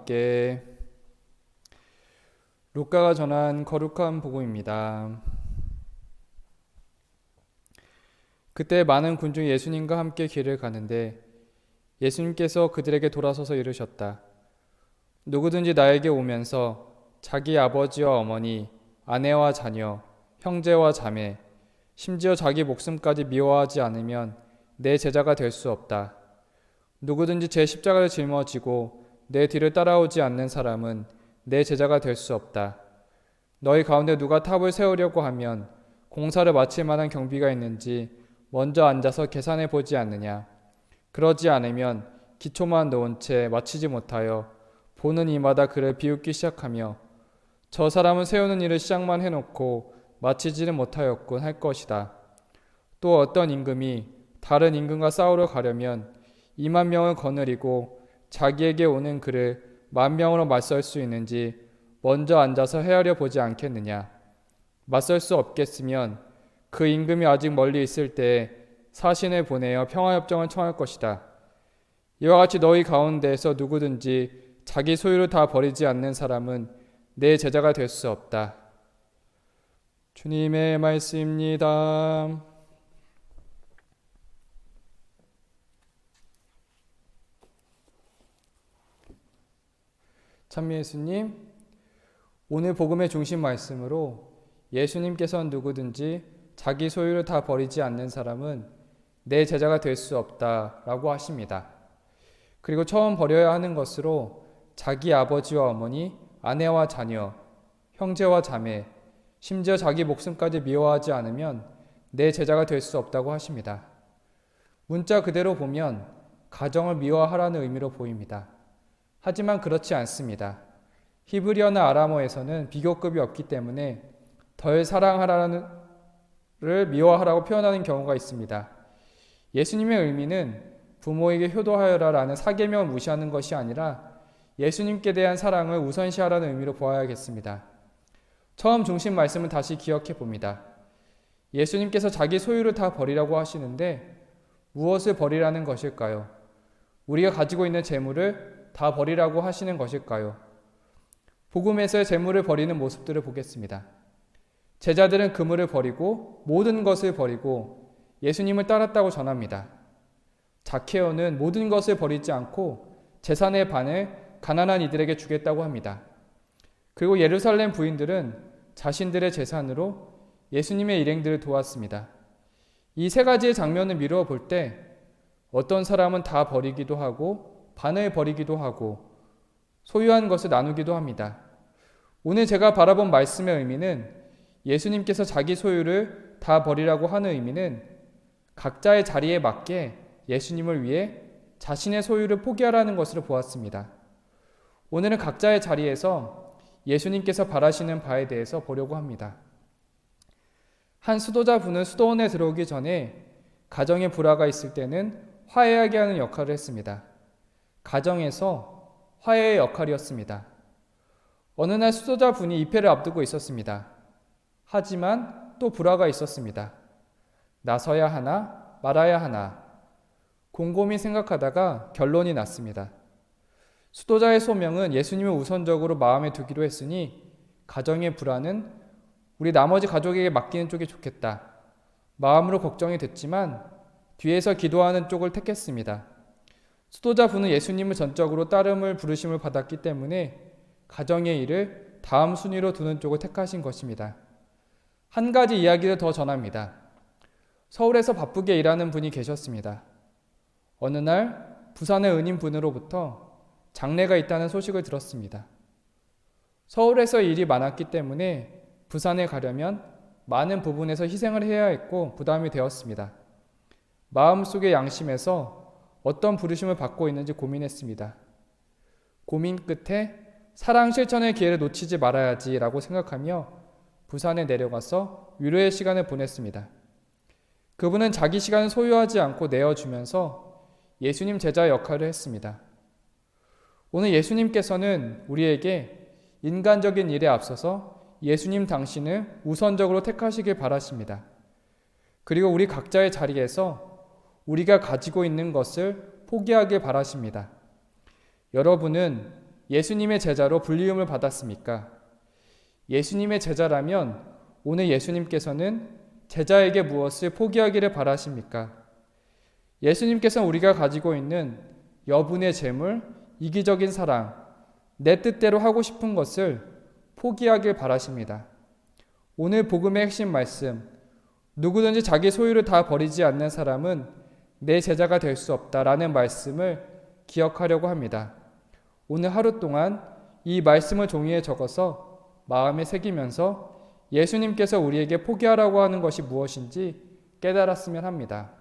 함께 루카가 전한 거룩한 복음입니다. 그때 많은 군중이 예수님과 함께 길을 가는데 예수님께서 그들에게 돌아서서 이르셨다. 누구든지 나에게 오면서 자기 아버지와 어머니, 아내와 자녀, 형제와 자매, 심지어 자기 목숨까지 미워하지 않으면 내 제자가 될 수 없다. 누구든지 제 십자가를 짊어지고 내 뒤를 따라오지 않는 사람은 내 제자가 될 수 없다. 너희 가운데 누가 탑을 세우려고 하면 공사를 마칠 만한 경비가 있는지 먼저 앉아서 계산해 보지 않느냐. 그러지 않으면 기초만 놓은 채 마치지 못하여 보는 이마다 그를 비웃기 시작하며 저 사람은 세우는 일을 시작만 해놓고 마치지는 못하였군 할 것이다. 또 어떤 임금이 다른 임금과 싸우러 가려면 2만 명을 거느리고 자기에게 오는 그를 10,000명으로 맞설 수 있는지 먼저 앉아서 헤아려 보지 않겠느냐. 맞설 수 없겠으면 그 임금이 아직 멀리 있을 때에 사신을 보내어 평화협정을 청할 것이다. 이와 같이 너희 가운데에서 누구든지 자기 소유를 다 버리지 않는 사람은 내 제자가 될 수 없다. 주님의 말씀입니다. 찬미 예수님, 오늘 복음의 중심 말씀으로 예수님께서는 누구든지 자기 소유를 다 버리지 않는 사람은 내 제자가 될 수 없다라고 하십니다. 그리고 처음 버려야 하는 것으로 자기 아버지와 어머니, 아내와 자녀, 형제와 자매, 심지어 자기 목숨까지 미워하지 않으면 내 제자가 될 수 없다고 하십니다. 문자 그대로 보면 가정을 미워하라는 의미로 보입니다. 하지만 그렇지 않습니다. 히브리어나 아람어에서는 비교급이 없기 때문에 덜 사랑하라는 를 미워하라고 표현하는 경우가 있습니다. 예수님의 의미는 부모에게 효도하여라라는 사계명을 무시하는 것이 아니라 예수님께 대한 사랑을 우선시하라는 의미로 보아야겠습니다. 처음 중심 말씀을 다시 기억해 봅니다. 예수님께서 자기 소유를 다 버리라고 하시는데 무엇을 버리라는 것일까요? 우리가 가지고 있는 재물을 다 버리라고 하시는 것일까요? 복음에서의 재물을 버리는 모습들을 보겠습니다. 제자들은 그물을 버리고 모든 것을 버리고 예수님을 따랐다고 전합니다. zak케오는 모든 것을 버리지 않고 재산의 반을 가난한 이들에게 주겠다고 합니다. 그리고 예루살렘 부인들은 자신들의 재산으로 예수님의 일행들을 도왔습니다. 이 세 가지의 장면을 미루어 볼 때 어떤 사람은 다 버리기도 하고 반을 버리기도 하고 소유한 것을 나누기도 합니다. 오늘 제가 바라본 말씀의 의미는 예수님께서 자기 소유를 다 버리라고 하는 의미는 각자의 자리에 맞게 예수님을 위해 자신의 소유를 포기하라는 것으로 보았습니다. 오늘은 각자의 자리에서 예수님께서 바라시는 바에 대해서 보려고 합니다. 한 수도자분은 수도원에 들어오기 전에 가정에 불화가 있을 때는 화해하게 하는 역할을 했습니다. 가정에서 화해의 역할이었습니다. 어느 날 수도자분이 입회를 앞두고 있었습니다. 하지만 또 불화가 있었습니다. 나서야 하나 말아야 하나 곰곰이 생각하다가 결론이 났습니다. 수도자의 소명은 예수님을 우선적으로 마음에 두기로 했으니 가정의 불화는 우리 나머지 가족에게 맡기는 쪽이 좋겠다. 마음으로 걱정이 됐지만 뒤에서 기도하는 쪽을 택했습니다. 수도자분은 예수님을 전적으로 따름을 부르심을 받았기 때문에 가정의 일을 다음 순위로 두는 쪽을 택하신 것입니다. 한 가지 이야기를 더 전합니다. 서울에서 바쁘게 일하는 분이 계셨습니다. 어느 날 부산의 은인분으로부터 장례가 있다는 소식을 들었습니다. 서울에서 일이 많았기 때문에 부산에 가려면 많은 부분에서 희생을 해야 했고 부담이 되었습니다. 마음속의 양심에서 어떤 부르심을 받고 있는지 고민했습니다. 고민 끝에 사랑 실천의 기회를 놓치지 말아야지라고 생각하며 부산에 내려가서 위로의 시간을 보냈습니다. 그분은 자기 시간을 소유하지 않고 내어주면서 예수님 제자 역할을 했습니다. 오늘 예수님께서는 우리에게 인간적인 일에 앞서서 예수님 당신을 우선적으로 택하시길 바라십니다. 그리고 우리 각자의 자리에서 우리가 가지고 있는 것을 포기하길 바라십니다. 여러분은 예수님의 제자로 불리움을 받았습니까? 예수님의 제자라면 오늘 예수님께서는 제자에게 무엇을 포기하기를 바라십니까? 예수님께서는 우리가 가지고 있는 여분의 재물, 이기적인 사랑, 내 뜻대로 하고 싶은 것을 포기하길 바라십니다. 오늘 복음의 핵심 말씀, 누구든지 자기 소유를 다 버리지 않는 사람은 내 제자가 될 수 없다라는 말씀을 기억하려고 합니다. 오늘 하루 동안 이 말씀을 종이에 적어서 마음에 새기면서 예수님께서 우리에게 포기하라고 하는 것이 무엇인지 깨달았으면 합니다.